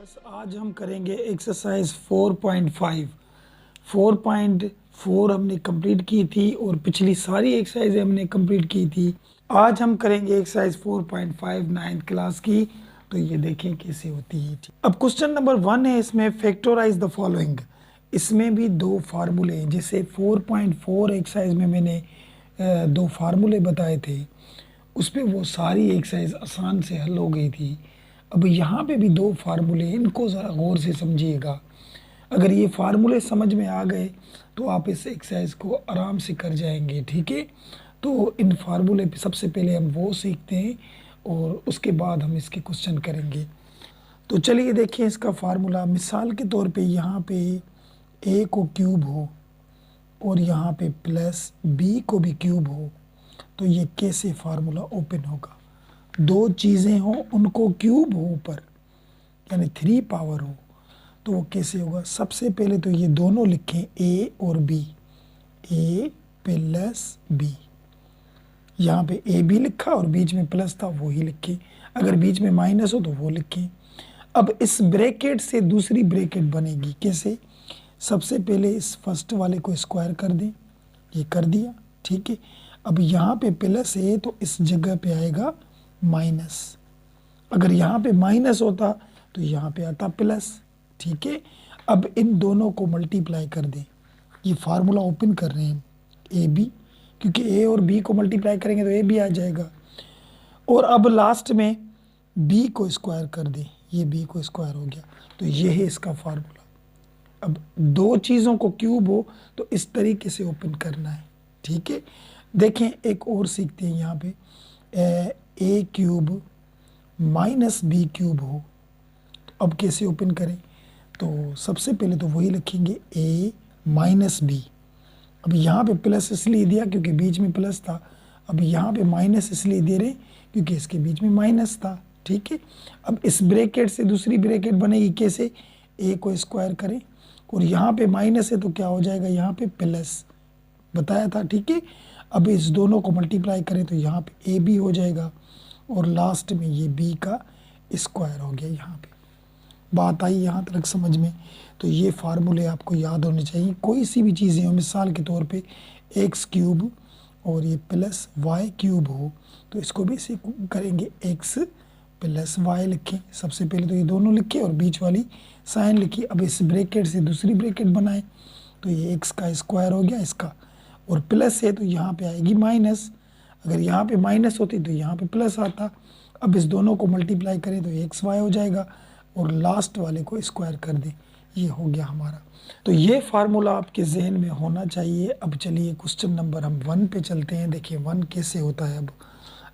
Class आज हम करेंगे एक्सरसाइज 4.5। 4.4 हमने कंप्लीट की थी और पिछली सारी एक्सरसाइज हमने कंप्लीट की थी। आज हम करेंगे एक्सरसाइज 4.5 9th क्लास की। तो ये देखें कैसे होती है। अब क्वेश्चन नंबर 1 है, इसमें फैक्टराइज द फॉलोइंग। इसमें भी दो फार्मूले हैं। जैसे 4.4 एक्सरसाइज में मैंने दो फार्मूले बताए थे, उस पर वो सारी एक्सरसाइज आसान से हल हो गई थी। अब यहाँ पे भी दो फार्मूले, इनको ज़रा गौर से समझिएगा। अगर ये फार्मूले समझ में आ गए तो आप इस एक्सरसाइज को आराम से कर जाएंगे। ठीक है, तो इन फार्मूले पे सबसे पहले हम वो सीखते हैं और उसके बाद हम इसके क्वेश्चन करेंगे। तो चलिए देखिए इसका फार्मूला। मिसाल के तौर पे यहाँ पे a को क्यूब हो और यहाँ पे प्लस b को भी क्यूब हो, तो ये कैसे फार्मूला ओपन होगा। दो चीज़ें हों, उनको क्यूब हो ऊपर, यानी 3 पावर हो, तो वो कैसे होगा। सबसे पहले तो ये दोनों लिखें a और b, a प्लस b। यहाँ पे a भी लिखा और बीच में प्लस था वो ही लिखें। अगर बीच में माइनस हो तो वो लिखें। अब इस ब्रैकेट से दूसरी ब्रैकेट बनेगी कैसे। सबसे पहले इस फर्स्ट वाले को स्क्वायर कर दें, ये कर दिया। ठीक है, अब यहाँ पे प्लस है तो इस जगह पे आएगा माइनस। अगर यहाँ पे माइनस होता तो यहाँ पे आता प्लस। ठीक है, अब इन दोनों को मल्टीप्लाई कर दें। ये फार्मूला ओपन कर रहे हैं ए बी, क्योंकि ए और बी को मल्टीप्लाई करेंगे तो ए बी आ जाएगा। और अब लास्ट में बी को स्क्वायर कर दें, ये बी को स्क्वायर हो गया। तो ये है इसका फार्मूला। अब दो चीज़ों को क्यूब हो तो इस तरीके से ओपन करना है। ठीक है, देखें एक और सीखते हैं। यहाँ पे ए क्यूब माइनस बी क्यूब हो, तो अब कैसे ओपन करें। तो सबसे पहले तो वही लिखेंगे a माइनस बी। अब यहाँ पे प्लस इसलिए दिया क्योंकि बीच में प्लस था। अब यहाँ पे माइनस इसलिए दे रहे क्योंकि इसके बीच में माइनस था। ठीक है, अब इस ब्रैकेट से दूसरी ब्रैकेट बनेगी कैसे, a को स्क्वायर करें और यहाँ पे माइनस है तो क्या हो जाएगा, यहाँ पे प्लस बताया था। ठीक है, अब इस दोनों को मल्टीप्लाई करें तो यहाँ पे ए बी हो जाएगा और लास्ट में ये बी का स्क्वायर हो गया। यहाँ पे बात आई यहाँ तक समझ में। तो ये फार्मूले आपको याद होने चाहिए। कोई सी भी चीज़ें हो, मिसाल के तौर पे एक्स क्यूब और ये प्लस वाई क्यूब हो, तो इसको भी इसे करेंगे एक्स प्लस वाई लिखें। सबसे पहले तो ये दोनों लिखे और बीच वाली साइन लिखी। अब इस ब्रैकेट से दूसरी ब्रैकेट बनाए तो ये एक्स का स्क्वायर हो गया इसका, और प्लस है तो यहाँ पे आएगी माइनस। अगर यहाँ पे माइनस होती तो यहाँ पे प्लस आता। अब इस दोनों को मल्टीप्लाई करें तो एक्स वाई हो जाएगा और लास्ट वाले को स्क्वायर कर दें, ये हो गया हमारा। तो ये फार्मूला आपके जहन में होना चाहिए। अब चलिए क्वेश्चन नंबर हम 1 पे चलते हैं। देखिए 1 कैसे होता है।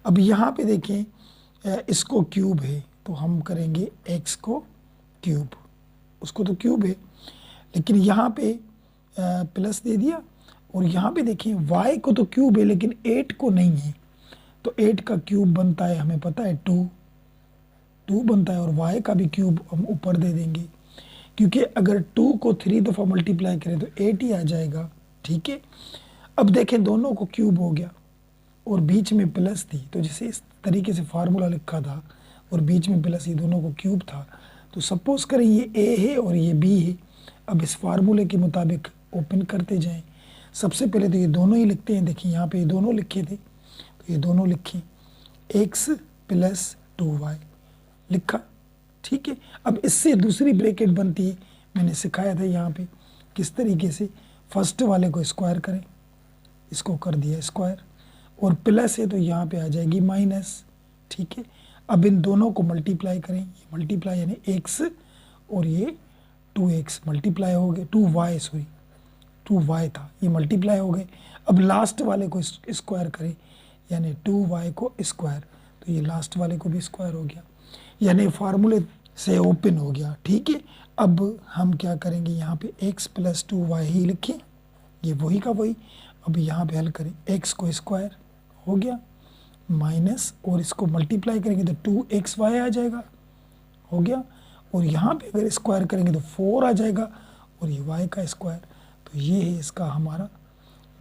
अब यहाँ पे देखें इसको क्यूब है तो हम करेंगे एक्स को क्यूब, उसको तो क्यूब है लेकिन यहाँ पे प्लस दे दिया। और यहाँ पे देखिए y को तो क्यूब है लेकिन 8 को नहीं है, तो 8 का क्यूब बनता है, हमें पता है 2 बनता है, और y का भी क्यूब हम ऊपर दे देंगे क्योंकि अगर 2 को 3 दफ़ा मल्टीप्लाई करें तो 8 ही आ जाएगा। ठीक है, अब देखें दोनों को क्यूब हो गया और बीच में प्लस थी, तो जैसे इस तरीके से फार्मूला लिखा था और बीच में प्लस, ये दोनों को क्यूब था। तो सपोज करें ये a है और ये b है। अब इस फार्मूले के मुताबिक ओपन करते जाएं। सबसे पहले तो ये दोनों ही लिखते हैं। देखिए यहाँ पे ये दोनों लिखे थे तो ये दोनों लिखें, x प्लस 2y लिखा। ठीक है, अब इससे दूसरी ब्रैकेट बनती है, मैंने सिखाया था यहाँ पे किस तरीके से। फर्स्ट वाले को स्क्वायर करें, इसको कर दिया स्क्वायर, और प्लस है तो यहाँ पे आ जाएगी माइनस। ठीक है, अब इन दोनों को मल्टीप्लाई करें, ये मल्टीप्लाई यानी x और ये 2x मल्टीप्लाई हो गए, 2y सॉरी 2y था, ये मल्टीप्लाई हो गए। अब लास्ट वाले को स्क्वायर करें यानी 2y को स्क्वायर, तो ये लास्ट वाले को भी स्क्वायर हो गया, यानी फार्मूले से ओपन हो गया। ठीक है, अब हम क्या करेंगे, यहाँ पे x प्लस 2y ही लिखें, ये वही का वही। अब यहाँ पे हल करें, x को स्क्वायर हो गया माइनस, और इसको मल्टीप्लाई करेंगे तो 2xy आ जाएगा, हो गया। और यहाँ पे अगर स्क्वायर करेंगे तो 4 आ जाएगा और ये y का स्क्वायर। तो ये है इसका हमारा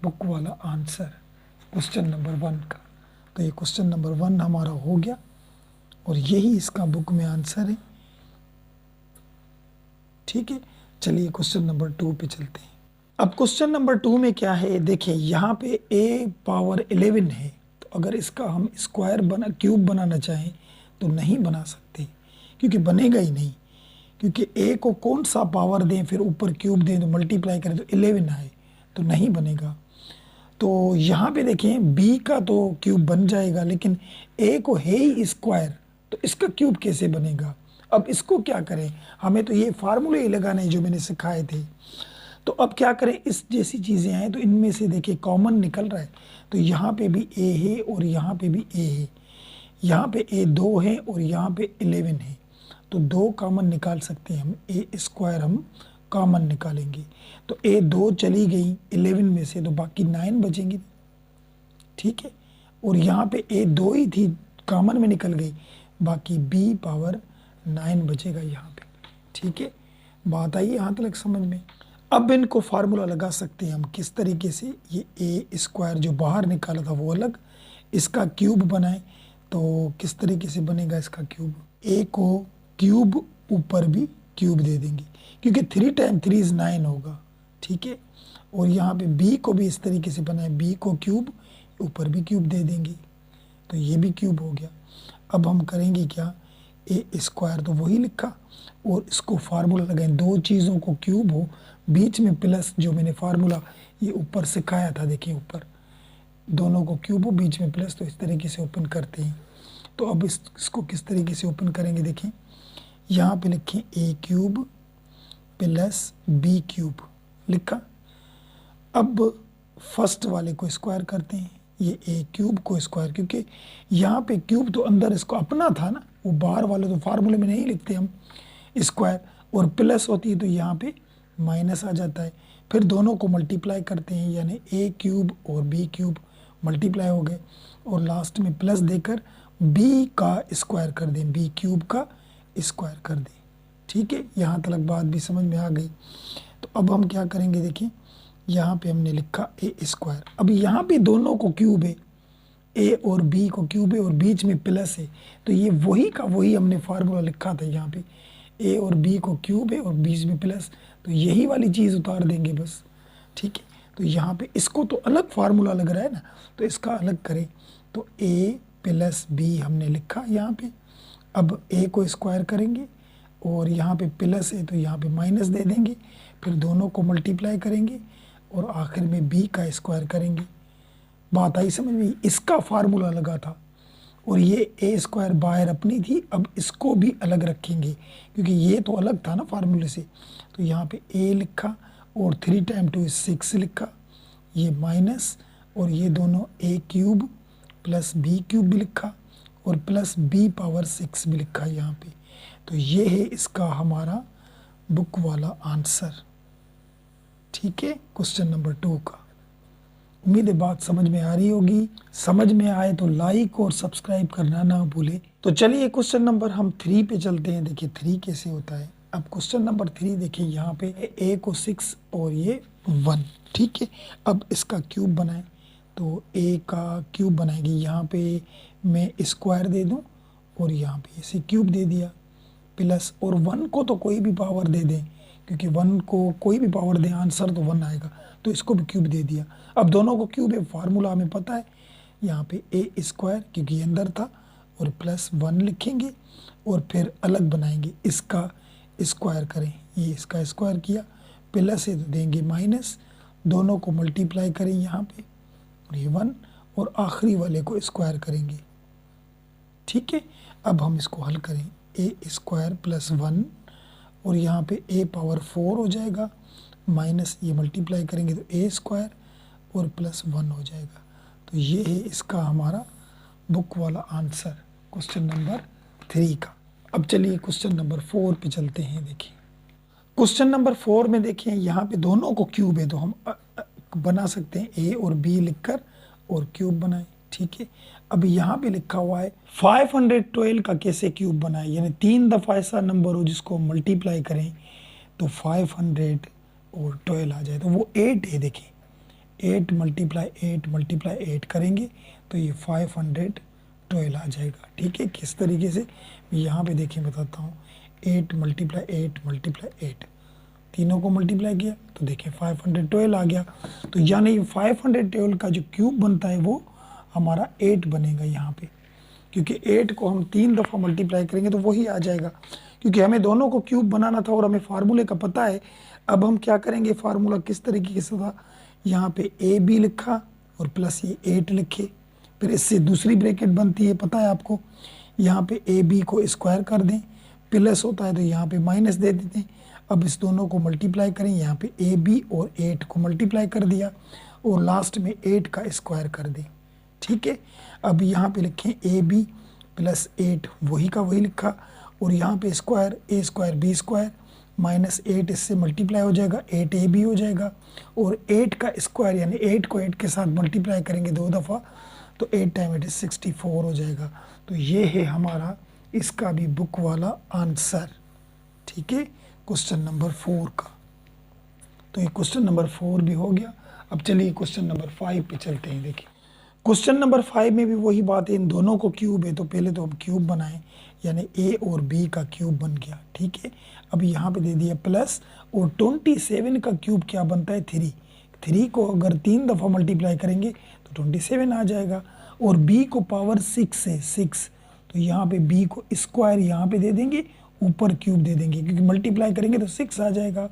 बुक वाला आंसर क्वेश्चन नंबर 1 का। तो ये क्वेश्चन नंबर 1 हमारा हो गया और यही इसका बुक में आंसर है। ठीक है, चलिए क्वेश्चन नंबर 2 पे चलते हैं। अब क्वेश्चन नंबर 2 में क्या है, देखिए यहाँ पे a पावर 11 है, तो अगर इसका हम क्यूब बनाना चाहें तो नहीं बना सकते, क्योंकि बनेगा ही नहीं, क्योंकि a को कौन सा पावर दें फिर ऊपर क्यूब दें तो मल्टीप्लाई करें तो 11 आए, तो नहीं बनेगा। तो यहाँ पे देखें b का तो क्यूब बन जाएगा, लेकिन a को है ही स्क्वायर, तो इसका क्यूब कैसे बनेगा। अब इसको क्या करें, हमें तो ये फार्मूले ही लगाने जो मैंने सिखाए थे। तो अब क्या करें, इस जैसी चीज़ें आए तो इनमें से देखिए कॉमन निकल रहा है, तो यहाँ पे भी a है और यहाँ पे भी a है, यहाँ पे a 2 है और यहाँ पे 11 है, तो 2 कॉमन निकाल सकते हैं हम, a स्क्वायर हम कॉमन निकालेंगे, तो a 2 चली गई 11 में से, तो बाकी 9 बचेंगे, ठीक है। और यहाँ पे a 2 ही थी, कॉमन में निकल गई, बाकी b पावर 9 बचेगा यहाँ पे, ठीक है। बात आई यहाँ तक समझ में। अब इनको फार्मूला लगा सकते हैं हम किस तरीके से, ये a स्क्वायर जो बाहर निकाला था वो अलग, इसका क्यूब बनाए तो किस तरीके से बनेगा इसका क्यूब। a को क्यूब ऊपर भी क्यूब दे देंगे, क्योंकि 3 टाइम 3 इज 9 होगा, ठीक है। और यहाँ पे b को भी इस तरीके से बनाए, b को क्यूब ऊपर भी क्यूब दे देंगे, तो ये भी क्यूब हो गया। अब हम करेंगे क्या, ए स्क्वायर तो वही लिखा और इसको फार्मूला लगाएं, दो चीज़ों को क्यूब हो, बीच में प्लस, जो मैंने फार्मूला ये ऊपर सिखाया था, देखिए ऊपर दोनों को क्यूब हो बीच में प्लस, तो इस तरीके से ओपन करते हैं। तो अब इसको किस तरीके से ओपन करेंगे, देखें यहाँ पे लिखें a cube plus b cube लिखा। अब फर्स्ट वाले को स्क्वायर करते हैं, ये a क्यूब को स्क्वायर, क्योंकि यहाँ पे क्यूब तो अंदर इसको अपना था ना, वो बाहर वाले तो फार्मूले में नहीं लिखते हम स्क्वायर, और प्लस होती है तो यहाँ पे माइनस आ जाता है। फिर दोनों को मल्टीप्लाई करते हैं, यानी a क्यूब और b क्यूब मल्टीप्लाई हो गए, और लास्ट में प्लस देकर b का स्क्वायर कर दें, b क्यूब का स्क्वायर कर दें, ठीक है। यहाँ तक बात भी समझ में आ गई। तो अब हम क्या करेंगे, देखिए यहाँ पे हमने लिखा a स्क्वायर, अब यहाँ पे दोनों को क्यूब है, a और b को क्यूब है और बीच में प्लस है, तो ये वही का वही हमने फार्मूला लिखा था, यहाँ पे a और b को क्यूब है और बीच में प्लस, तो यही वाली चीज़ उतार देंगे बस, ठीक है। तो यहाँ पे इसको तो अलग फार्मूला लग रहा है ना, तो इसका अलग करें, तो a प्लस b हमने लिखा यहाँ पे। अब a को स्क्वायर करेंगे और यहाँ पे प्लस है तो यहाँ पे माइनस दे देंगे, फिर दोनों को मल्टीप्लाई करेंगे और आखिर में b का स्क्वायर करेंगे। बात आई समझ में, इसका फार्मूला लगा था, और ये a स्क्वायर बाहर अपनी थी, अब इसको भी अलग रखेंगे क्योंकि ये तो अलग था ना फार्मूले से। तो यहाँ पे a लिखा और 3 टाइम 2 इज 6 लिखा, ये माइनस, और ये दोनों a cube plus b cube भी लिखा और प्लस b पावर 6 भी लिखा यहाँ पे। तो ये है इसका हमारा बुक वाला आंसर, ठीक है, क्वेश्चन नंबर 2 का। उम्मीद है बात समझ में आ रही होगी, समझ में आए तो लाइक और सब्सक्राइब करना ना भूले। तो चलिए क्वेश्चन नंबर हम 3 पे चलते हैं, देखिए 3 कैसे होता है। अब क्वेश्चन नंबर 3 देखिए, यहाँ पे a को 6 और ये 1, ठीक है। अब इसका क्यूब बनाएं, तो a का क्यूब बनाएंगे, यहाँ पे मैं स्क्वायर दे दूं और यहाँ पे इसे क्यूब दे दिया, प्लस, और 1 को तो कोई भी पावर दे दें, क्योंकि 1 को कोई भी पावर दें आंसर तो 1 आएगा, तो इसको भी क्यूब दे दिया। अब दोनों को क्यूब है, फार्मूला हमें पता है, यहाँ पे a स्क्वायर क्योंकि ये अंदर था और प्लस 1 लिखेंगे और फिर अलग बनाएंगे, इसका स्क्वायर करें, ये इसका स्क्वायर किया, प्लस है तो देंगे माइनस, दोनों को मल्टीप्लाई करें यहाँ पे और ये 1, और आखिरी वाले को स्क्वायर करेंगे, ठीक है। अब हम इसको हल करें, a स्क्वायर प्लस 1 और यहाँ पे a पावर 4 हो जाएगा, माइनस ये मल्टीप्लाई करेंगे तो a स्क्वायर और प्लस 1 हो जाएगा। तो ये है इसका हमारा बुक वाला आंसर क्वेश्चन नंबर 3 का। अब चलिए क्वेश्चन नंबर 4 पे चलते हैं। देखिए क्वेश्चन नंबर 4 में देखिए यहाँ पे दोनों को क्यूब है, तो हम बना सकते हैं a और b लिखकर और क्यूब बनाएं, ठीक है। अब यहाँ पे लिखा हुआ है 512 का कैसे क्यूब बनाए, यानी 3 दफ़ा ऐसा नंबर हो जिसको मल्टीप्लाई करें तो 512 आ जाए, तो वो 8 है। देखिए 8 मल्टीप्लाई 8 करेंगे तो ये 512 आ जाएगा, ठीक है। किस तरीके से, यहाँ पे देखिए बताता हूँ, 8 मल्टीप्लाई 8 मल्टीप्लाई 8, तीनों को मल्टीप्लाई किया तो देखिए 512 आ गया। तो यानी 512 का जो क्यूब बनता है वो हमारा 8 बनेगा यहाँ पे, क्योंकि 8 को हम 3 दफ़ा मल्टीप्लाई करेंगे तो वही आ जाएगा, क्योंकि हमें दोनों को क्यूब बनाना था और हमें फार्मूले का पता है। अब हम क्या करेंगे, फार्मूला किस तरीके से था, यहाँ पे ए बी लिखा और प्लस ये 8 लिखे, फिर इससे दूसरी ब्रैकेट बनती है, पता है आपको, यहाँ पे ए बी को स्क्वायर कर दें, प्लस होता है तो यहाँ पे माइनस दे देते हैं। अब इस दोनों को मल्टीप्लाई करें, यहाँ पे ए बी और 8 को मल्टीप्लाई कर दिया और लास्ट में 8 का स्क्वायर कर दें, ठीक है। अब यहाँ पे लिखें ए बी प्लस 8, वही का वही लिखा, और यहाँ पे स्क्वायर ए स्क्वायर बी स्क्वायर माइनस 8 इससे मल्टीप्लाई हो जाएगा, 8 ए बी हो जाएगा, और 8 का स्क्वायर यानी 8 को 8 के साथ मल्टीप्लाई करेंगे 2 दफ़ा तो 8 टाइम 8 64 हो जाएगा। तो ये है हमारा इसका भी बुक वाला आंसर, ठीक है, क्वेश्चन नंबर 4 का। तो ये क्वेश्चन नंबर 4 भी हो गया। अब चलिए क्वेश्चन नंबर 5 पे चलते हैं। देखिए क्वेश्चन नंबर 5 में भी वही बात है, इन दोनों को क्यूब है तो पहले तो हम क्यूब बनाएं, यानी ए और बी का क्यूब बन गया, ठीक है। अब यहाँ पे दे दिया प्लस, और 27 का क्यूब क्या बनता है 3 को अगर 3 दफ़ा मल्टीप्लाई करेंगे तो 27 आ जाएगा, और b को पावर 6 है 6, तो यहाँ पे b को स्क्वायर यहाँ पे दे देंगे, ऊपर क्यूब दे देंगे, क्योंकि मल्टीप्लाई करेंगे तो 6 आ जाएगा,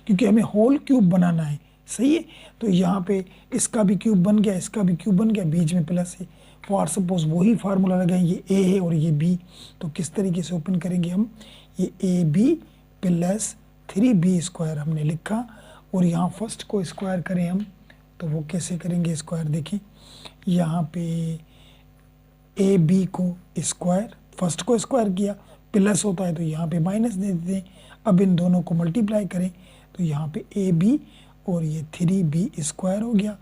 क्योंकि हमें होल क्यूब बनाना है, सही है। तो यहाँ पे इसका भी क्यूब बन गया, इसका भी क्यूब बन गया, बीच में प्लस है। फॉर सपोज वही फार्मूला लगाएंगे, ये ए है और ये बी, तो किस तरीके से ओपन करेंगे हम, ये A B plus 3b square हमने लिखा, और यहाँ फर्स्ट को स्क्वायर करें हम तो वो कैसे करेंगे स्क्वायर, देखें यहाँ पे ए बी को स्क्वायर, फर्स्ट को स्क्वायर किया, प्लस होता है तो यहाँ पे माइनस दे देते हैं। अब इन दोनों को मल्टीप्लाई करें तो यहाँ पे ए बी और ये 3b स्क्वायर हो गया,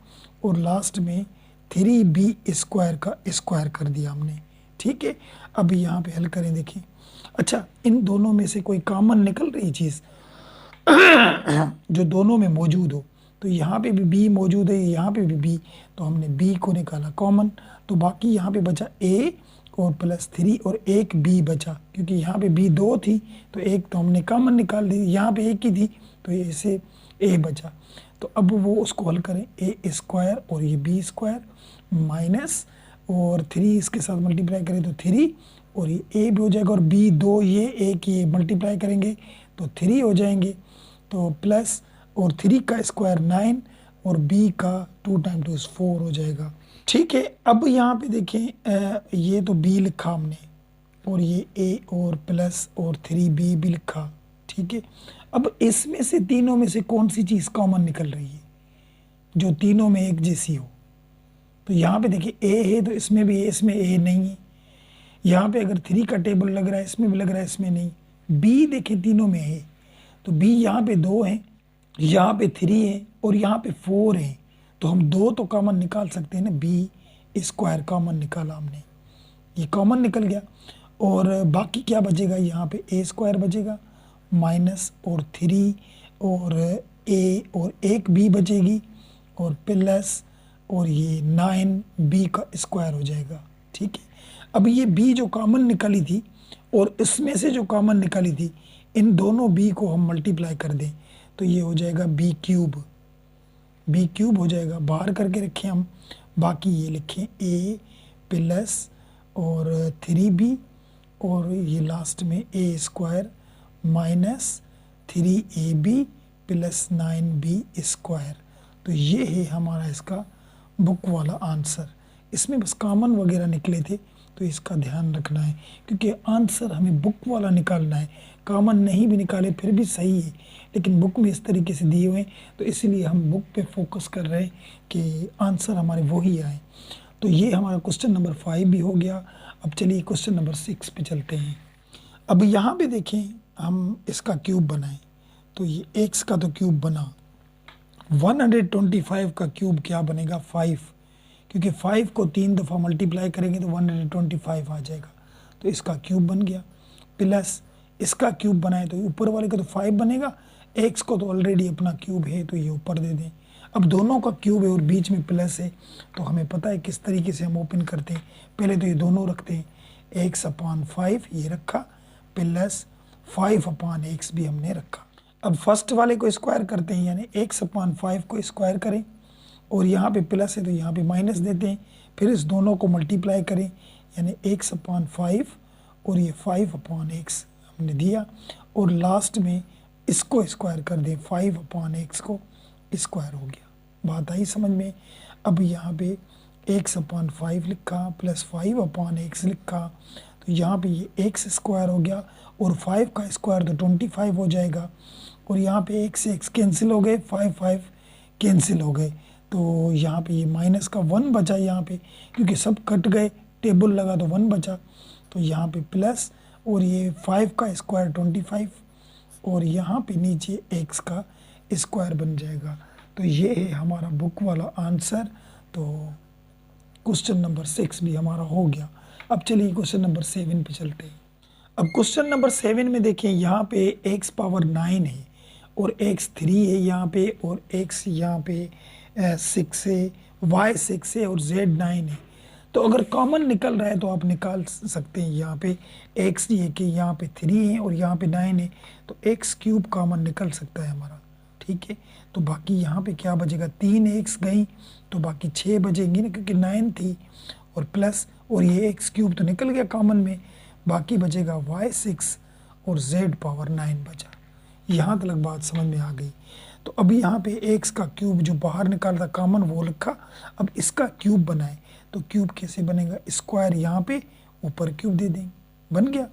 और लास्ट में 3b स्क्वायर का स्क्वायर कर दिया हमने, ठीक है। अब यहाँ पे हल करें, देखें, अच्छा इन दोनों में से कोई कॉमन निकल रही चीज़ जो दोनों में मौजूद हो, तो यहाँ पे भी b मौजूद है, यहाँ पे भी b, तो हमने b को निकाला कॉमन, तो बाकी यहाँ पे बचा a और प्लस 3 और एक b बचा, क्योंकि यहाँ पे b 2 थी तो एक तो हमने कॉमन निकाल दी, यहाँ पे एक ही थी तो ये से a बचा। तो अब वो उसको हल करें, a स्क्वायर और ये b स्क्वायर माइनस और 3 इसके साथ मल्टीप्लाई करें तो 3, और ये a भी हो जाएगा, और b 2 ये एक ये मल्टीप्लाई करेंगे तो 3 हो जाएंगे, तो प्लस और 3 का स्क्वायर 9 और b का 2 टाइम 2 4 हो जाएगा, ठीक है। अब यहाँ पे देखें ये तो b लिखा हमने, और ये a और प्लस और 3b भी लिखा, ठीक है। अब इसमें से तीनों में से कौन सी चीज़ कॉमन निकल रही है जो तीनों में एक जैसी हो, तो यहाँ पे देखिए a है तो इसमें भी इसमें a नहीं है, यहाँ पे अगर 3 का टेबल लग रहा है इसमें भी लग रहा है, इसमें नहीं, b देखें तीनों में है, तो b यहाँ पे 2 है, यहाँ पे 3 है और यहाँ पे 4 है, तो हम 2 तो कॉमन निकाल सकते हैं ना, b स्क्वायर कॉमन निकाला हमने, ये कॉमन निकल गया, और बाकी क्या बचेगा, यहाँ पे a स्क्वायर बचेगा माइनस और 3 और a और एक b बचेगी, और प्लस और ये 9b का स्क्वायर हो जाएगा, ठीक है। अब ये b जो कॉमन निकाली थी और इसमें से जो कॉमन निकाली थी, इन दोनों b को हम मल्टीप्लाई कर दें तो ये हो जाएगा b क्यूब हो जाएगा, बाहर करके रखें हम, बाकी ये लिखें a प्लस और 3b और ये लास्ट में a square minus 3ab plus 9b square. तो ये है हमारा इसका बुक वाला आंसर। इसमें बस कॉमन वगैरह निकले थे तो इसका ध्यान रखना है, क्योंकि आंसर हमें बुक वाला निकालना है, कॉमन नहीं भी निकाले फिर भी सही है, लेकिन बुक में इस तरीके से दिए हुए हैं तो इसलिए हम बुक पे फोकस कर रहे हैं कि आंसर हमारे वही आए। तो ये हमारा क्वेश्चन नंबर 5 भी हो गया। अब चलिए क्वेश्चन नंबर 6 पे चलते हैं। अब यहाँ पे देखें हम इसका क्यूब बनाएं, तो ये x का तो क्यूब बना, 125 का क्यूब क्या बनेगा 5, क्योंकि 5 को 3 दफ़ा मल्टीप्लाई करेंगे तो 125 आ जाएगा, तो इसका क्यूब बन गया, प्लस इसका क्यूब बनाए तो ऊपर वाले का तो 5 बनेगा, x को तो ऑलरेडी अपना क्यूब है तो ये ऊपर दे दें। अब दोनों का क्यूब है और बीच में प्लस है तो हमें पता है किस तरीके से हम ओपन करते हैं, पहले तो ये दोनों रखते हैं, x/5 ये रखा, प्लस 5/x भी हमने रखा। अब फर्स्ट वाले को स्क्वायर करते हैं, यानी x/5 को स्क्वायर करें और यहाँ पे प्लस है तो यहाँ पे माइनस देते हैं, फिर इस दोनों को मल्टीप्लाई करें, यानी x/5 और ये 5/x हमने दिया, और लास्ट में इसको स्क्वायर कर दें, 5/x को स्क्वायर हो गया। बात आई समझ में। अब यहाँ पे x/5 लिखा प्लस 5/x लिखा, तो यहाँ पे ये x स्क्वायर हो गया और 5 का स्क्वायर तो 25 हो जाएगा, और यहाँ पे x से x कैंसिल हो गए, 5 कैंसिल हो गए, तो यहाँ पे ये माइनस का 1 बचा यहाँ पे, क्योंकि सब कट गए, टेबल लगा तो 1 बचा, तो यहाँ पे प्लस और ये 5 का स्क्वायर 25 और यहाँ पे नीचे x का स्क्वायर बन जाएगा। तो ये है हमारा बुक वाला आंसर। तो क्वेश्चन नंबर 6 भी हमारा हो गया। अब चलिए क्वेश्चन नंबर 7 पे चलते हैं। अब क्वेश्चन नंबर 7 में देखें, यहाँ पे x⁻9 है और x3 है यहाँ पे, और x यहाँ पे 6 है, y 6 है और z 9 है। तो अगर कॉमन निकल रहा है तो आप निकाल सकते हैं। यहाँ पे x ये कि यहाँ पे 3 है और यहाँ पे 9 है, तो x³ कॉमन निकल सकता है हमारा, ठीक है। तो बाकी यहाँ पे क्या बचेगा, 3 x गई तो बाकी 6 बचेंगी ना, क्योंकि 9 थी, और प्लस और ये x³ तो निकल गया कॉमन में, बाकी बचेगा y6 और z⁻9 बचा। यहाँ तक बात समझ में आ गई। तो अभी यहाँ पे x का क्यूब जो बाहर निकाल था कॉमन वो लिखा, अब इसका क्यूब बनाए, तो क्यूब कैसे बनेगा, स्क्वायर यहाँ पे ऊपर क्यूब दे देंगे, बन गया,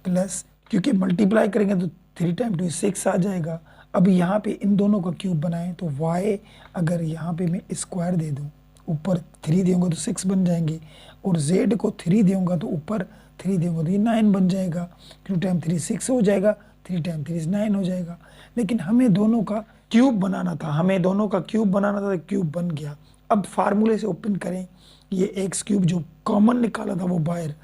प्लस क्योंकि मल्टीप्लाई करेंगे तो 3 टाइम 2 6 आ जाएगा। अब यहाँ पे इन दोनों का क्यूब बनाएं तो y अगर यहाँ पे मैं स्क्वायर दे दूँ, ऊपर 3 दूंगा तो 6 बन जाएंगे, और z को 3 दूंगा तो ऊपर 3 दूंगा तो ये 9 बन जाएगा, 2 टाइम 3 6 हो जाएगा, 3 टाइम 3 9 हो जाएगा। लेकिन हमें दोनों का क्यूब बनाना था, तो क्यूब बन गया। अब फार्मूले से ओपन करें, ये x³ जो कॉमन निकाला था वो बाहर,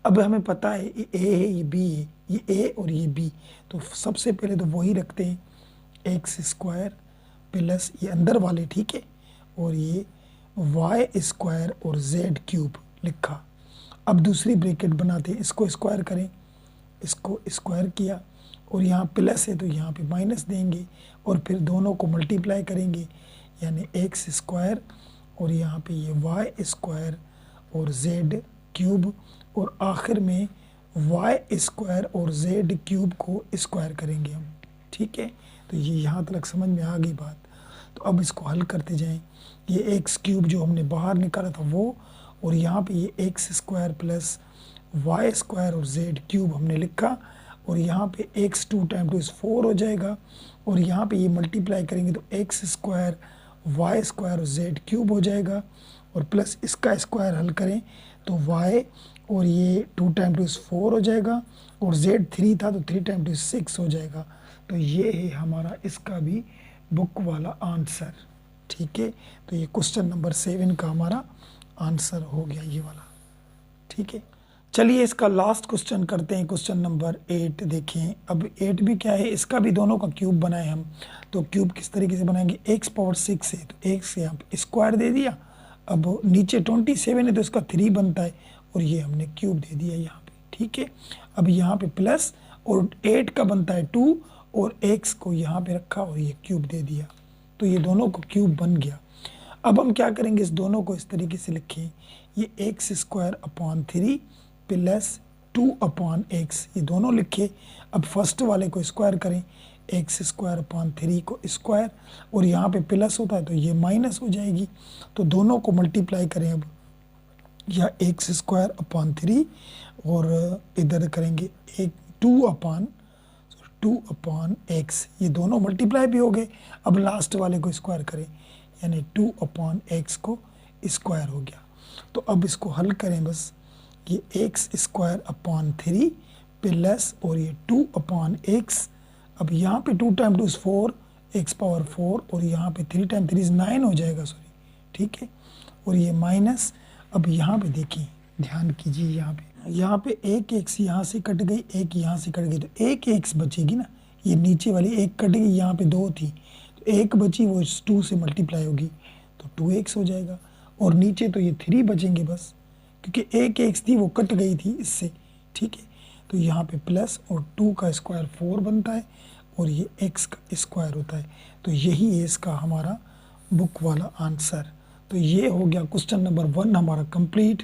अब हमें पता है ये a है ये b है, ये a और ये b, तो सबसे पहले तो वही रखते हैं, x² प्लस ये अंदर वाले, ठीक है, और ये y² और z³ लिखा। अब दूसरी ब्रैकेट बनाते हैं, इसको स्क्वायर करें, इसको स्क्वायर किया और यहाँ प्लस है तो यहाँ पे माइनस देंगे, और फिर दोनों को मल्टीप्लाई करेंगे, यानी x² और यहाँ पे ये y² और z³ और आखिर में y² और z³ को स्क्वायर करेंगे हम, ठीक है। तो ये यहाँ तक समझ में आ गई बात। तो अब इसको हल करते जाएं, ये x³ जो हमने बाहर निकाला था वो, और यहाँ पे ये x² प्लस y² और z³ हमने लिखा, और यहाँ पे x 2 टाइम 2 4 हो जाएगा, और यहाँ पे ये मल्टीप्लाई करेंगे तो x² y² और z³ हो जाएगा, और प्लस इसका स्क्वायर हल करें तो y और ये 2 टाइम 2 4 हो जाएगा, और z 3 था तो 3 टाइम 2 6 हो जाएगा। तो ये है हमारा इसका भी बुक वाला आंसर, ठीक है। तो ये क्वेश्चन नंबर 7 का हमारा आंसर हो गया ये वाला, ठीक है। चलिए इसका लास्ट क्वेश्चन करते हैं, क्वेश्चन नंबर 8 देखें। अब 8 भी क्या है, इसका भी दोनों का क्यूब बनाए हम, तो क्यूब किस तरीके से बनाएंगे, x⁻6 है तो x यहाँ पे स्क्वायर दे दिया, अब नीचे 27 है तो इसका 3 बनता है, और ये हमने क्यूब दे दिया यहाँ पे, ठीक है। अब यहाँ पे प्लस और 8 का बनता है 2, और x को यहाँ पे रखा और ये क्यूब दे दिया, तो ये दोनों को क्यूब बन गया। अब हम क्या करेंगे, इस दोनों को इस तरीके से लिखें, ये x² / 3 प्लस 2/x, ये दोनों लिखे। अब फर्स्ट वाले को स्क्वायर करें, x² / 3 को स्क्वायर, और यहाँ पे प्लस होता है तो ये माइनस हो जाएगी, तो दोनों को मल्टीप्लाई करें अब, या x² / 3 और इधर करेंगे 2/x, ये दोनों मल्टीप्लाई भी हो गए। अब लास्ट वाले को स्क्वायर करें, यानी 2/x को स्क्वायर हो गया। तो अब इसको हल करें बस, ये x² / 3 प्लस और ये 2/x, अब यहाँ पे 2 टाइम 2 4, x⁻4, और यहाँ पे 3 टाइम 3 9 हो जाएगा, सॉरी, ठीक है, और ये माइनस। अब यहाँ पे देखिए, ध्यान कीजिए, यहाँ पे एक x यहाँ से कट गई, एक यहाँ से कट गई, तो एक x बचेगी ना, ये नीचे वाली एक कट गई, यहाँ पे 2 थी तो एक बची, वो 2 से मल्टीप्लाई होगी तो 2x हो जाएगा, और नीचे तो ये 3 बचेंगे बस, क्योंकि एक x थी वो कट गई थी इससे, ठीक है। तो यहाँ पे प्लस और 2 का स्क्वायर 4 बनता है, और ये x का स्क्वायर होता है। तो यही है इसका हमारा बुक वाला आंसर। तो ये हो गया क्वेश्चन नंबर 1 हमारा कंप्लीट।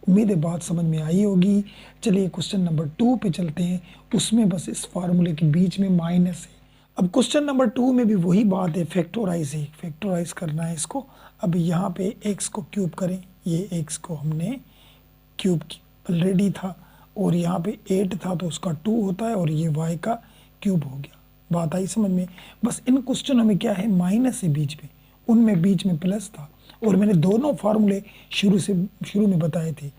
उम्मीद है बात समझ में आई होगी। चलिए क्वेश्चन नंबर 2 पे चलते हैं। उसमें बस इस फार्मूले के बीच में माइनस है। अब क्वेश्चन नंबर 2 में भी वही बात है, फैक्टराइज है, फैक्टराइज करना है इसको। अब यहाँ पे x को क्यूब करें, ये x को हमने क्यूब ऑलरेडी था, और यहाँ पे 8 था तो उसका 2 होता है, और ये y का क्यूब हो गया। बात आई समझ में। बस इन क्वेश्चनों में क्या है, माइनस है बीच में, उनमें बीच में प्लस था, और मैंने दोनों फार्मूले शुरू में बताए थे।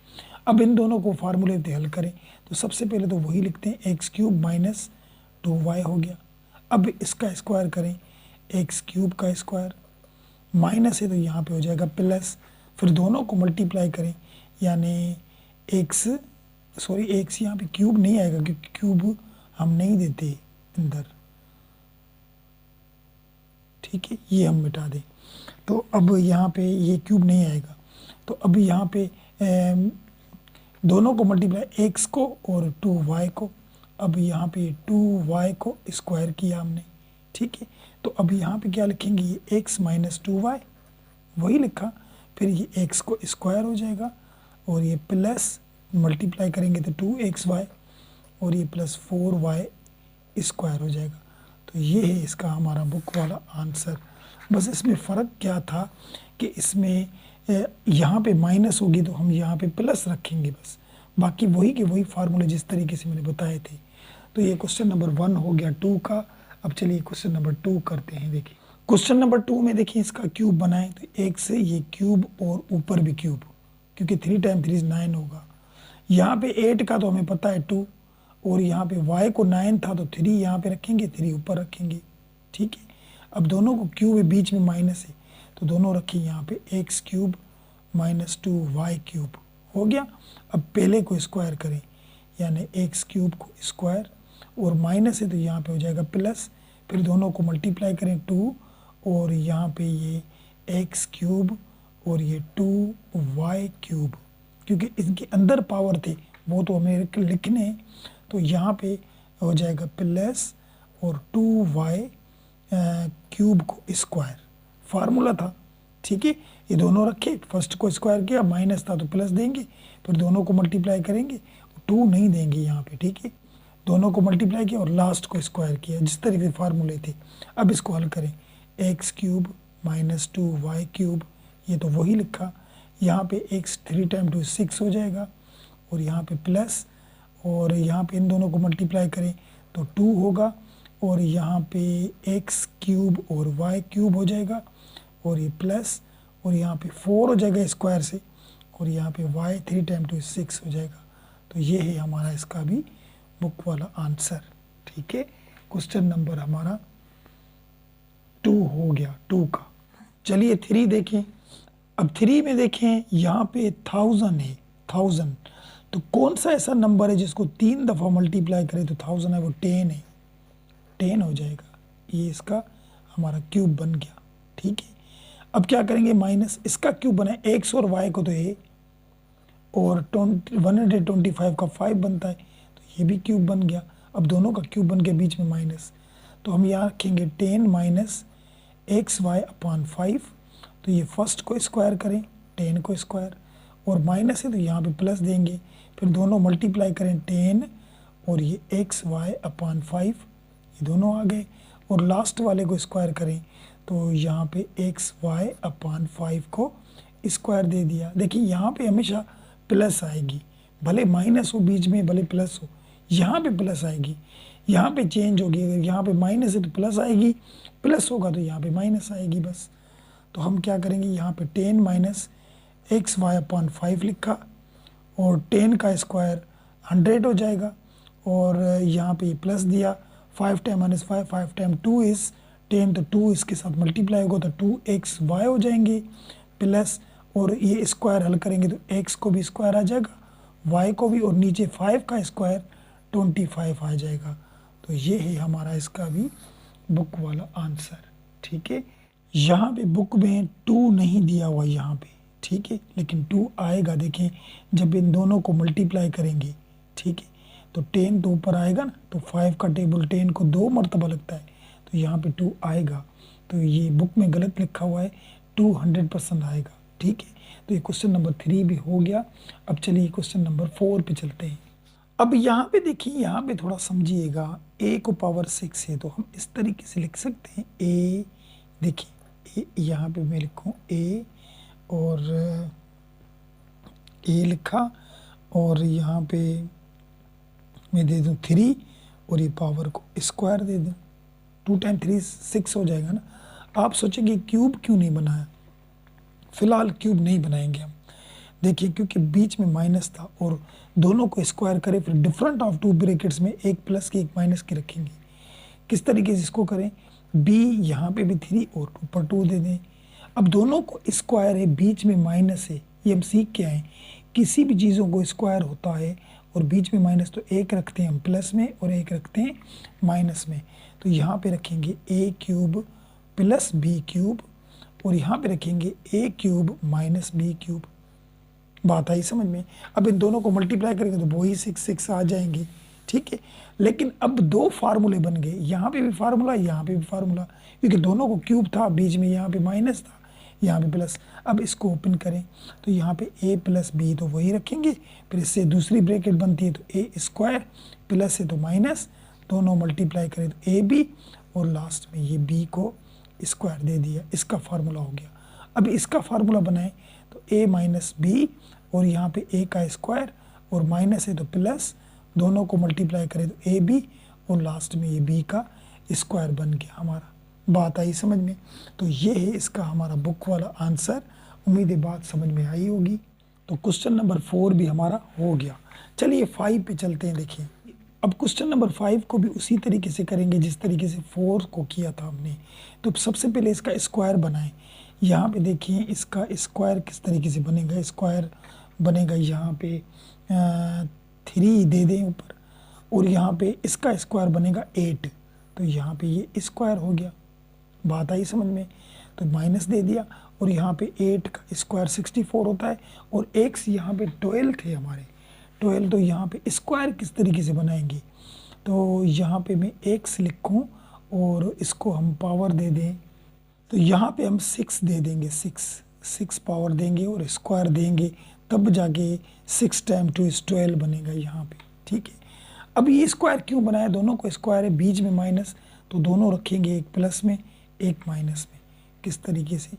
अब इन दोनों को फार्मूले से हल करें तो सबसे पहले तो वही लिखते हैं, एक्स क्यूब माइनस 2y हो गया। अब इसका स्क्वायर करें, एक्स क्यूब का स्क्वायर, माइनस है तो यहाँ पे हो जाएगा प्लस, फिर दोनों को मल्टीप्लाई करें, यानी एक्स यहाँ पे क्यूब नहीं आएगा क्योंकि क्यूब हम नहीं देते अंदर, ठीक है, ये हम मिटा दें। तो अब यहाँ पे ये क्यूब नहीं आएगा, तो अब यहाँ पे दोनों को मल्टीप्लाई, एक्स को और 2y को। अब यहाँ पे 2y को स्क्वायर किया हमने, ठीक है। तो अब यहाँ पे क्या लिखेंगे, ये x माइनस 2y, वही लिखा। फिर ये x को स्क्वायर हो जाएगा, और ये प्लस मल्टीप्लाई करेंगे तो 2xy, और ये प्लस 4y स्क्वायर हो जाएगा। तो ये है इसका हमारा बुक वाला आंसर। बस इसमें फ़र्क क्या था कि इसमें यहाँ पे माइनस होगी तो हम यहाँ पे प्लस रखेंगे, बस बाकी वही के वही फार्मूले जिस तरीके से मैंने बताए थे। तो ये क्वेश्चन नंबर 1 हो गया 2 का। अब चलिए क्वेश्चन नंबर 2 करते हैं। देखिए क्वेश्चन नंबर 2 में देखिए इसका क्यूब बनाएं तो एक से ये क्यूब और ऊपर भी क्यूब, क्योंकि 3 टाइम 3 is 9 होगा। यहाँ पे 8 का तो हमें पता है 2, और यहाँ पे y को 9 था तो 3 यहाँ पे रखेंगे, 3 ऊपर रखेंगे, ठीक है। अब दोनों को क्यूब है, बीच में माइनस है, तो दोनों रखें यहाँ पे x cube minus 2y cube हो गया। अब पहले को स्क्वायर करें, यानी एक्स क्यूब को स्क्वायर, और माइनस है तो यहाँ पे हो जाएगा प्लस, फिर दोनों को मल्टीप्लाई करें 2, और यहाँ पे ये एक्स क्यूब और ये 2y क्यूब, क्योंकि इसके अंदर पावर थे वो तो हमें लिखने हैं, तो यहाँ पे हो जाएगा प्लस और 2y क्यूब को स्क्वायर, फार्मूला था, ठीक है। ये दोनों रखे, फर्स्ट को स्क्वायर किया, माइनस था तो प्लस देंगे, फिर दोनों को मल्टीप्लाई करेंगे, 2 नहीं देंगे यहाँ पे, ठीक है। दोनों को मल्टीप्लाई किया और लास्ट को स्क्वायर किया, जिस तरीके से फार्मूले थे। अब इसको हल करें, x cube minus 2y cube, ये तो वही लिखा। यहाँ पे x 3 टाइम 2 6 हो जाएगा, और यहाँ पे प्लस, और यहाँ पे इन दोनों को मल्टीप्लाई करें तो 2 होगा, और यहाँ पे x क्यूब और y क्यूब हो जाएगा, और ये प्लस, और यहाँ पे 4 हो जाएगा स्क्वायर से, और यहाँ पे y 3 टाइम 2 6 हो जाएगा। तो ये है हमारा इसका भी बुक वाला आंसर, ठीक है। क्वेश्चन नंबर हमारा 2 हो गया 2 का। चलिए 3 देखें। अब 3 में देखें, यहाँ पे 1000 है, 1000, तो कौन सा ऐसा नंबर है जिसको 3 दफ़ा मल्टीप्लाई करें तो 1000 है, वो 10 है, 10 हो जाएगा। ये इसका हमारा क्यूब बन गया, ठीक है। अब क्या करेंगे, माइनस इसका क्यूब बना है, एक्स और वाई को तो ये, और 125 का 5 बनता है, तो ये भी क्यूब बन गया। अब दोनों का क्यूब बन गया, बीच में माइनस, तो हम यहाँ रखेंगे 10 माइनस एक्स वाई अपॉन 5, तो ये फर्स्ट को स्क्वायर करें, 10 को स्क्वायर, और माइनस है तो यहाँ पे प्लस देंगे, फिर दोनों मल्टीप्लाई करें 10 और ये एक्स वाई अपॉन 5, ये दोनों आ गए, और लास्ट वाले को स्क्वायर करें तो यहाँ पे एक्स वाई अपॉन 5 को स्क्वायर दे दिया। देखिए यहाँ पे हमेशा प्लस आएगी, भले माइनस हो बीच में, भले प्लस हो, यहाँ पे प्लस आएगी, यहाँ पे चेंज होगी। अगर यहाँ पे माइनस है तो प्लस आएगी, प्लस होगा तो यहाँ पे माइनस आएगी, बस। तो हम क्या करेंगे, यहाँ पे 10 माइनस एक्स वाई अपॉन 5 लिखा, और 10 का स्क्वायर 100 हो जाएगा, और यहाँ पे प्लस दिया, 5 टाइम माइनस 5, 5 टाइम 2 इज़ 10, तो 2 इसके साथ मल्टीप्लाई होगा तो 2xy हो जाएंगे, प्लस, और ये स्क्वायर हल करेंगे तो x को भी स्क्वायर आ जाएगा, y को भी, और नीचे 5 का स्क्वायर 25 आ जाएगा। तो ये है हमारा इसका भी बुक वाला आंसर, ठीक है। यहाँ पे बुक में 2 नहीं दिया हुआ यहाँ पे, ठीक है, लेकिन 2 आएगा, देखें जब इन दोनों को मल्टीप्लाई करेंगे, ठीक है। तो 10 तो ऊपर आएगा ना, तो 5 का टेबल 10 को 2 मरतबा लगता है, तो यहाँ पे 2 आएगा। तो ये बुक में गलत लिखा हुआ है, 200% आएगा। ठीक है, तो ये क्वेश्चन नंबर 3 भी हो गया। अब चलिए क्वेश्चन नंबर 4 पे चलते हैं। अब यहाँ पे देखिए, यहाँ पे थोड़ा समझिएगा, a को पावर 6 है तो हम इस तरीके से लिख सकते हैं a, देखिए यहाँ पे मैं लिखूँ a और a लिखा, और यहाँ पे मैं दे दूँ 3 और ये पावर को स्क्वायर दे दूँ, 2 टाइम 3 6 हो जाएगा ना। आप सोचेंगे क्यूब क्यों नहीं बनाया, फिलहाल क्यूब नहीं बनाएंगे हम। देखिए क्योंकि बीच में माइनस था और दोनों को स्क्वायर करें, फिर डिफरेंट ऑफ टू ब्रैकेट्स में एक प्लस की एक माइनस की रखेंगे। किस तरीके से इसको करें, b यहाँ पे भी 3 और ऊपर 2 दे दें। अब दोनों को स्क्वायर है, बीच में माइनस है, ये हम सीख के आए, किसी भी चीज़ों को स्क्वायर होता है और बीच में माइनस, तो एक रखते हैं हम प्लस में और एक रखते हैं माइनस में। तो यहाँ पे रखेंगे a cube plus b cube और यहाँ पे रखेंगे a cube minus b cube. बात आई समझ में। अब इन दोनों को मल्टीप्लाई करेंगे तो वही 6 आ जाएंगे। ठीक है, लेकिन अब 2 फार्मूले बन गए, यहाँ पे भी फार्मूला, यहाँ पे भी फार्मूला, क्योंकि दोनों को क्यूब था, बीच में यहाँ पे माइनस था, यहाँ पे प्लस। अब इसको ओपन करें तो यहाँ पे a प्लस बी तो वही रखेंगे, फिर इससे दूसरी ब्रैकेट बनती है तो a स्क्वायर, प्लस है तो माइनस, दोनों मल्टीप्लाई करें तो ए बी, और लास्ट में ये b को स्क्वायर दे दिया, इसका फार्मूला हो गया। अब इसका फार्मूला बनाएं तो a माइनस बी और यहाँ पे a का स्क्वायर और माइनस है तो प्लस, दोनों को मल्टीप्लाई करें तो ए बी और लास्ट में ये b का स्क्वायर बन गया हमारा। बात आई समझ में। तो ये है इसका हमारा बुक वाला आंसर। उम्मीद है बात समझ में आई होगी। तो क्वेश्चन नंबर 4 भी हमारा हो गया। चलिए 5 पे चलते हैं। देखिए अब क्वेश्चन नंबर 5 को भी उसी तरीके से करेंगे जिस तरीके से 4 को किया था हमने। तो सबसे पहले इसका स्क्वायर बनाएं। यहाँ पे देखिए इसका स्क्वायर किस तरीके से बनेगा, स्क्वायर बनेगा यहाँ पे 3 दे दें ऊपर, और यहाँ पे इसका स्क्वायर बनेगा 8, तो यहाँ पे ये स्क्वायर हो गया। बात आई समझ में। तो माइनस दे दिया और यहाँ पे 8 का स्क्वायर 64 होता है, और x यहाँ पे 12 थे हमारे, 12, तो यहाँ पे स्क्वायर किस तरीके से बनाएंगे, तो यहाँ पे मैं x लिखूँ और इसको हम पावर दे दें, तो यहाँ पे हम 6 दे देंगे, 6 पावर देंगे और स्क्वायर देंगे, तब जाके 6 टाइम 2 इज 12 बनेगा यहाँ पे। ठीक है, अब ये स्क्वायर क्यों बनाया, दोनों को स्क्वायर है, बीच में माइनस, तो दोनों रखेंगे एक प्लस में एक माइनस में। किस तरीके से,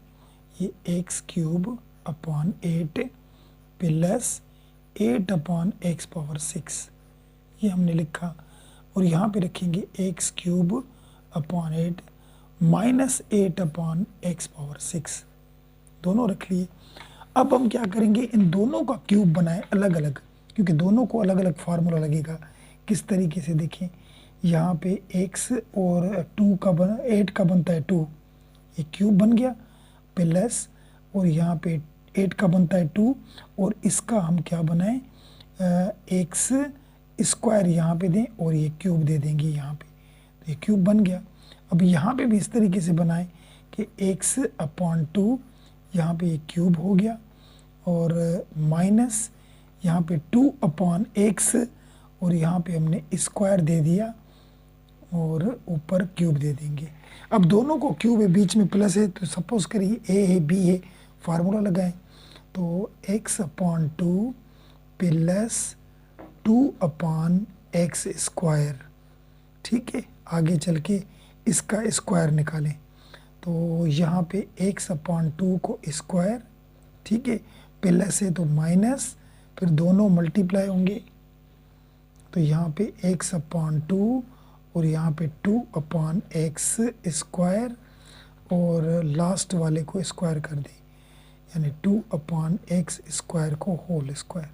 ये x cube upon 8 plus 8 upon x power 6, ये हमने लिखा, और यहाँ पे रखेंगे x cube upon 8 minus 8 upon x power 6, दोनों रख लिए। अब हम क्या करेंगे, इन दोनों का क्यूब बनाए अलग अलग, क्योंकि दोनों को अलग अलग फार्मूला लगेगा। किस तरीके से, देखें यहाँ पे x और 8 का बनता है 2, ये क्यूब बन गया, प्लस और यहाँ पे 8 का बनता है 2, और इसका हम क्या बनाएं, x स्क्वायर यहाँ पे दें और ये क्यूब दे देंगे यहाँ पे, तो ये क्यूब बन गया। अब यहाँ पे भी इस तरीके से बनाएं कि x अपॉन 2, यहाँ पे ये क्यूब हो गया, और माइनस यहाँ पे 2 अपॉन x, और यहाँ पे हमने स्क्वायर दे दिया और ऊपर क्यूब दे देंगे। अब दोनों को क्यूब है, बीच में प्लस है, तो सपोज करिए a है b है, फार्मूला लगाएं, तो x upon 2 plus 2 upon x square. ठीक है, आगे चल के इसका स्क्वायर निकालें, तो यहाँ पे x अपॉन 2 को स्क्वायर, ठीक है, प्लस है तो माइनस, फिर दोनों मल्टीप्लाई होंगे, तो यहाँ पे x अपॉन 2 और यहाँ पे 2 अपॉन एक्स स्क्वायर, और लास्ट वाले को स्क्वायर कर दें, यानी 2 अपॉन एक्स स्क्वायर को होल स्क्वायर।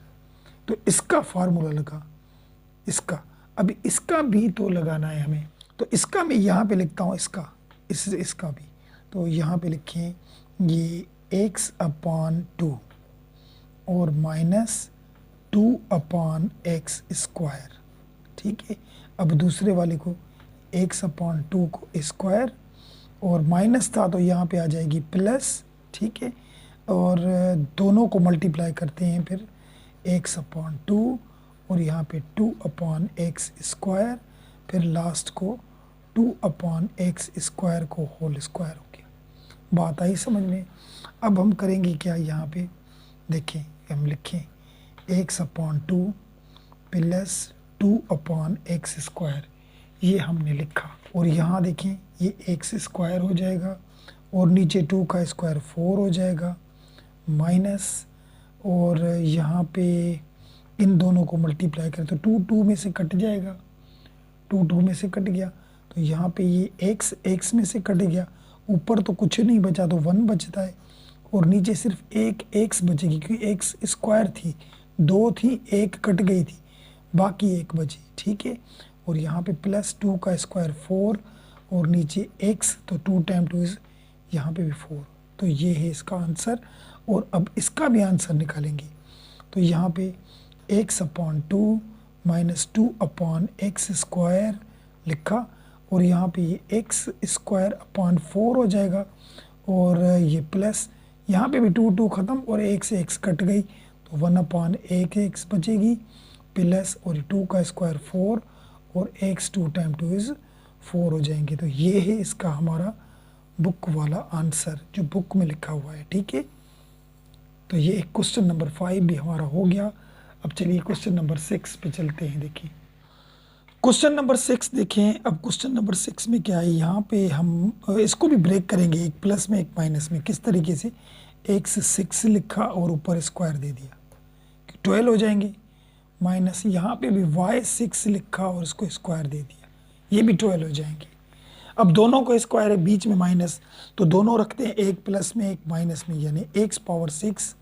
तो इसका फार्मूला लगा, इसका अभी इसका भी तो लगाना है हमें, तो इसका मैं यहाँ पे लिखता हूँ, इसका भी, तो यहाँ पे लिखें ये x अपॉन 2 और माइनस 2 अपॉन एक्स स्क्वायर। ठीक है, अब दूसरे वाले को x अपॉन 2 को स्क्वायर, और माइनस था तो यहाँ पे आ जाएगी प्लस। ठीक है, और दोनों को मल्टीप्लाई करते हैं, फिर x अपॉन 2 और यहाँ पे 2/x², फिर लास्ट को 2/x² को होल स्क्वायर हो गया। बात आई समझ में। अब हम करेंगे क्या, यहाँ पे देखें, हम लिखें x/2 प्लस 2/x², ये हमने लिखा। और यहाँ देखें ये x² हो जाएगा और नीचे 2 का स्क्वायर 4 हो जाएगा, माइनस, और यहाँ पे इन दोनों को मल्टीप्लाई करें तो 2 में से कट जाएगा, 2 में से कट गया, तो यहाँ पे ये x में से कट गया, ऊपर तो कुछ नहीं बचा तो 1 बचता है, और नीचे सिर्फ एक x बचेगी क्योंकि x² थी, 2 थी, 1 कट गई थी, बाकी 1 बची, ठीक है। और यहाँ पे प्लस 2 का स्क्वायर 4 और नीचे x, तो 2 टाइम 2 इज, यहाँ पे भी 4, तो ये है इसका आंसर। और अब इसका भी आंसर निकालेंगे, तो यहाँ पे x/2 माइनस 2/x² लिखा, और यहाँ पे ये x²/4 हो जाएगा, और ये प्लस, यहाँ पे भी 2 ख़त्म और 1 से x कट गई, तो 1/1x बचेगी, प्लस और 2 का स्क्वायर 4 और x 2 टाइम 2 इज़ 4 हो जाएंगे। तो ये है इसका हमारा बुक वाला आंसर जो बुक में लिखा हुआ है, ठीक है। तो ये क्वेश्चन नंबर 5 भी हमारा हो गया। अब चलिए क्वेश्चन नंबर 6 पे चलते हैं। देखिए क्वेश्चन नंबर 6 देखें। अब क्वेश्चन नंबर 6 में क्या है, यहाँ पे हम इसको भी ब्रेक करेंगे, एक प्लस में एक माइनस में। किस तरीके से, x6 लिखा और ऊपर स्क्वायर दे दिया, 12 हो जाएंगे, माइनस यहाँ पे भी y6 लिखा और इसको स्क्वायर दे दिया, ये भी 12 हो जाएंगे। अब दोनों को स्क्वायर है, बीच में माइनस, तो दोनों रखते हैं, एक प्लस में एक माइनस में, यानी x⁻6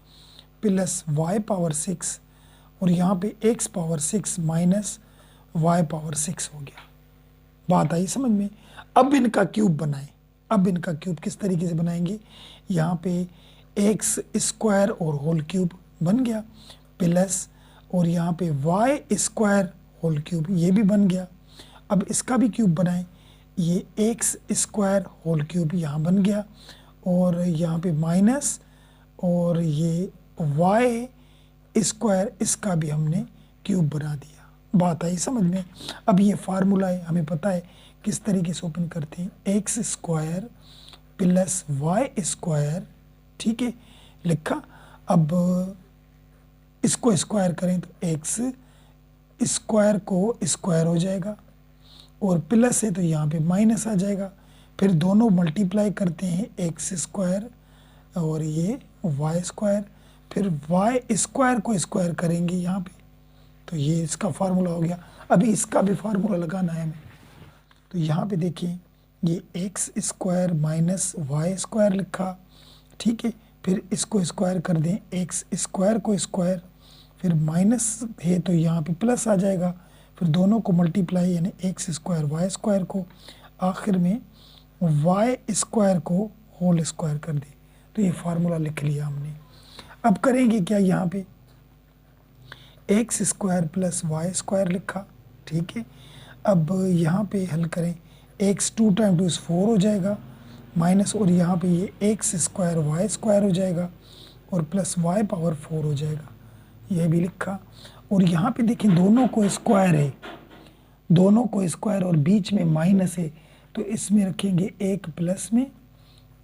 प्लस y⁻6, और यहाँ पे x⁻6 माइनस y⁻6 हो गया। बात आई समझ में। अब इनका क्यूब बनाएं। अब इनका क्यूब किस तरीके से बनाएंगे, यहाँ पे x² और होल क्यूब बन गया, प्लस और यहाँ पे y² होल क्यूब, ये भी बन गया। अब इसका भी क्यूब बनाएं, ये x² होल क्यूब यहाँ बन गया, और यहाँ पे माइनस, और ये y², इसका भी हमने क्यूब बना दिया। बात आई समझ में। अब ये फार्मूला है, हमें पता है किस तरीके से ओपन करते हैं, x² प्लस y², ठीक है, लिखा। अब इसको स्क्वायर करें तो x² को स्क्वायर हो जाएगा, और प्लस है तो यहाँ पे माइनस आ जाएगा, फिर दोनों मल्टीप्लाई करते हैं, x² और ये y², फिर y² को स्क्वायर करेंगे यहाँ पे, तो ये इसका फार्मूला हो गया। अभी इसका भी फार्मूला लगाना है हमें, तो यहाँ पे देखिए ये x² माइनस y² लिखा, ठीक है, फिर इसको स्क्वायर कर दें, x² को स्क्वायर, फिर माइनस है तो यहाँ पे प्लस आ जाएगा, फिर दोनों को मल्टीप्लाई, यानी x² y² को, आखिर में y² को होल स्क्वायर कर दे, तो ये फार्मूला लिख लिया हमने। अब करेंगे क्या, यहाँ पे x² प्लस y² लिखा, ठीक है। अब यहाँ पे हल करें, x 2 टाइम 2 4 हो जाएगा, माइनस, और यहाँ पे ये x² y² हो जाएगा, और प्लस y⁻4 हो जाएगा, ये भी लिखा। और यहाँ पे देखें दोनों को स्क्वायर है, दोनों को स्क्वायर और बीच में माइनस है, तो इसमें रखेंगे एक प्लस में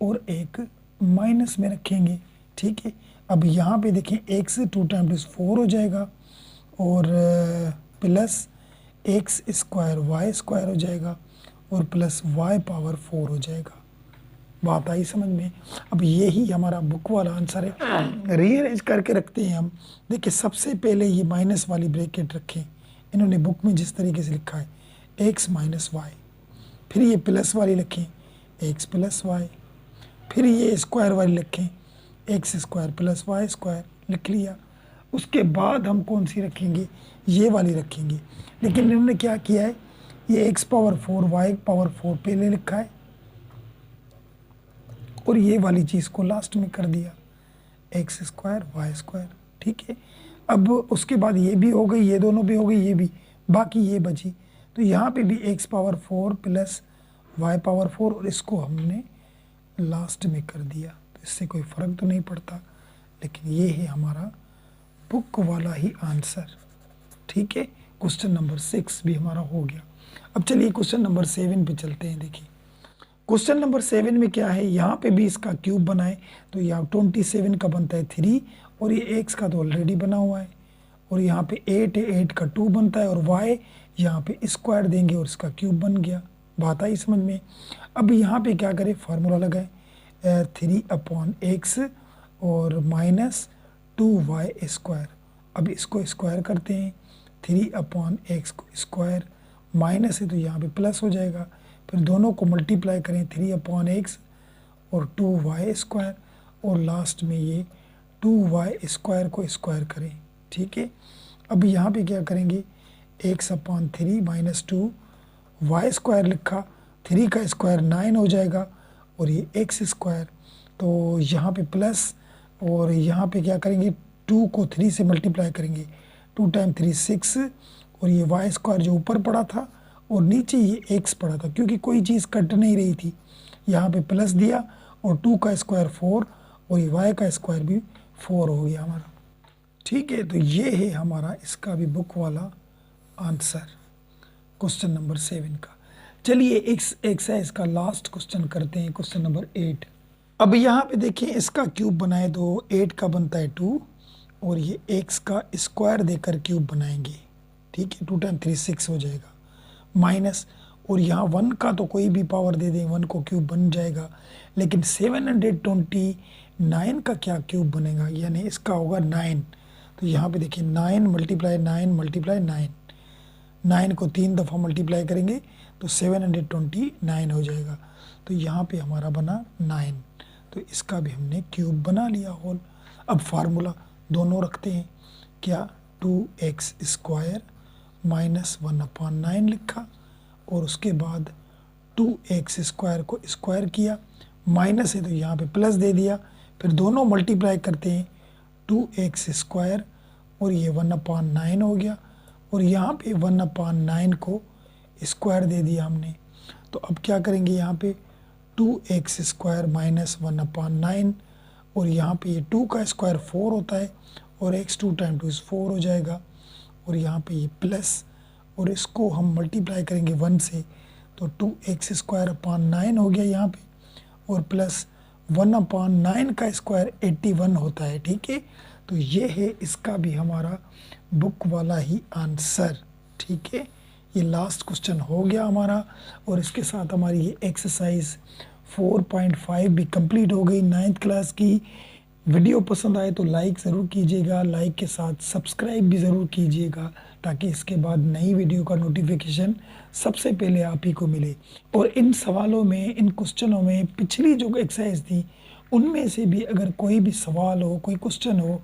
और एक माइनस में रखेंगे, ठीक है। अब यहाँ पे देखें x 2 टाइम 2 4 हो जाएगा, और प्लस x² y² हो जाएगा, और प्लस y⁻4 हो जाएगा। बात आई समझ में। अब ये ही हमारा बुक वाला आंसर है। रीअरेंज करके रखते हैं हम। देखिए सबसे पहले ये माइनस वाली ब्रैकेट रखें, इन्होंने बुक में जिस तरीके से लिखा है, x माइनस वाई, फिर ये प्लस वाली लिखें, x प्लस वाई, फिर ये स्क्वायर वाली लिखें, x² प्लस y² लिख लिया। उसके बाद हम कौन सी रखेंगे, ये वाली रखेंगे, लेकिन इन्होंने क्या किया है, ये x⁻4 y⁻4 पहले लिखा है, और ये वाली चीज़ को लास्ट में कर दिया, x² y², ठीक है। अब उसके बाद ये भी हो गई, ये दोनों भी हो गई, ये भी, बाकी ये बची, तो यहाँ पे भी x⁻4 प्लस y⁻4, और इसको हमने लास्ट में कर दिया, तो इससे कोई फ़र्क तो नहीं पड़ता, लेकिन ये है हमारा बुक वाला ही आंसर। ठीक है, क्वेश्चन नंबर 6 भी हमारा हो गया। अब चलिए क्वेश्चन नंबर 7 पे चलते हैं। देखिए क्वेश्चन नंबर 7 में क्या है, यहाँ पे भी इसका क्यूब बनाए तो यहाँ 27 का बनता है 3 और ये x का तो ऑलरेडी बना हुआ है, और यहाँ पे 8 है, 8 का 2 बनता है, और y यहाँ पे स्क्वायर देंगे और इसका क्यूब बन गया। बात आई समझ में। अब यहाँ पे क्या करें, फार्मूला लगाए 3/x और माइनस 2y स्क्वायर। अब इसको स्क्वायर करते हैं, 3/x को स्क्वायर, माइनस है तो यहाँ पे प्लस हो जाएगा, फिर दोनों को मल्टीप्लाई करें 3/x और 2y स्क्वायर, और लास्ट में ये 2y स्क्वायर को स्क्वायर करें। ठीक है, अब यहाँ पे क्या करेंगे, x/3 माइनस 2y स्क्वायर लिखा, 3 का स्क्वायर 9 हो जाएगा, और ये x स्क्वायर, तो यहाँ पे प्लस, और यहाँ पे क्या करेंगे 2 को 3 से मल्टीप्लाई करेंगे, 2 टाइम 3 6, और ये y स्क्वायर जो ऊपर पड़ा था और नीचे ये x पड़ा था, क्योंकि कोई चीज़ कट नहीं रही थी, यहाँ पे प्लस दिया, और 2 का स्क्वायर 4 और ये y का स्क्वायर भी 4 हो गया हमारा। ठीक है, तो ये है हमारा इसका भी बुक वाला आंसर क्वेश्चन नंबर 7 का। चलिए एक्सरसाइज का लास्ट क्वेश्चन करते हैं, क्वेश्चन नंबर 8। अब यहाँ पे देखिए इसका क्यूब बनाए तो 8 का बनता है 2, और ये x का स्क्वायर देकर क्यूब बनाएंगे। ठीक है, 2 टाइम 3 6 हो जाएगा, माइनस, और यहाँ 1 का तो कोई भी पावर दे दें, 1 को क्यूब बन जाएगा, लेकिन 729 का क्या क्यूब बनेगा, यानी इसका होगा 9। तो यहाँ पे देखिए 9 मल्टीप्लाई 9 मल्टीप्लाई 9, 9 को 3 दफ़ा मल्टीप्लाई करेंगे तो 729 हो जाएगा। तो यहाँ पे हमारा बना 9, तो इसका भी हमने क्यूब बना लिया होल। अब फार्मूला दोनों रखते हैं, क्या 2x स्क्वायर माइनस 1/9 लिखा, और उसके बाद 2x स्क्वायर को स्क्वायर किया, माइनस है तो यहाँ पे प्लस दे दिया, फिर दोनों मल्टीप्लाई करते हैं 2x स्क्वायर, और ये 1/9 हो गया, और यहाँ पे 1/9 को स्क्वायर दे दिया हमने। तो अब क्या करेंगे, यहाँ पे 2x स्क्वायर माइनस 1/9, और यहाँ पे ये 2 का स्क्वायर 4 होता है, और x 2 टाइम 2 4 हो जाएगा, और यहाँ पे ये प्लस, और इसको हम मल्टीप्लाई करेंगे 1 से, तो 2x स्क्वायर अपान 9 हो गया यहाँ पे, और प्लस 1/9 का स्क्वायर 81 होता है। ठीक है, तो ये है इसका भी हमारा बुक वाला ही आंसर। ठीक है, ये लास्ट क्वेश्चन हो गया हमारा, और इसके साथ हमारी ये एक्सरसाइज 4.5 भी कंप्लीट हो गई 9th क्लास की। वीडियो पसंद आए तो लाइक ज़रूर कीजिएगा, लाइक के साथ सब्सक्राइब भी ज़रूर कीजिएगा, ताकि इसके बाद नई वीडियो का नोटिफिकेशन सबसे पहले आप ही को मिले। और इन सवालों में, इन क्वेश्चनों में पिछली जो एक्सरसाइज थी उनमें से भी अगर कोई भी सवाल हो, कोई क्वेश्चन हो,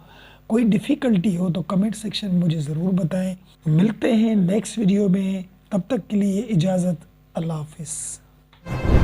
कोई डिफ़िकल्टी हो, तो कमेंट सेक्शन में मुझे ज़रूर बताएं। मिलते हैं नेक्स्ट वीडियो में, तब तक के लिए इजाज़त, अल्लाह हाफिज़।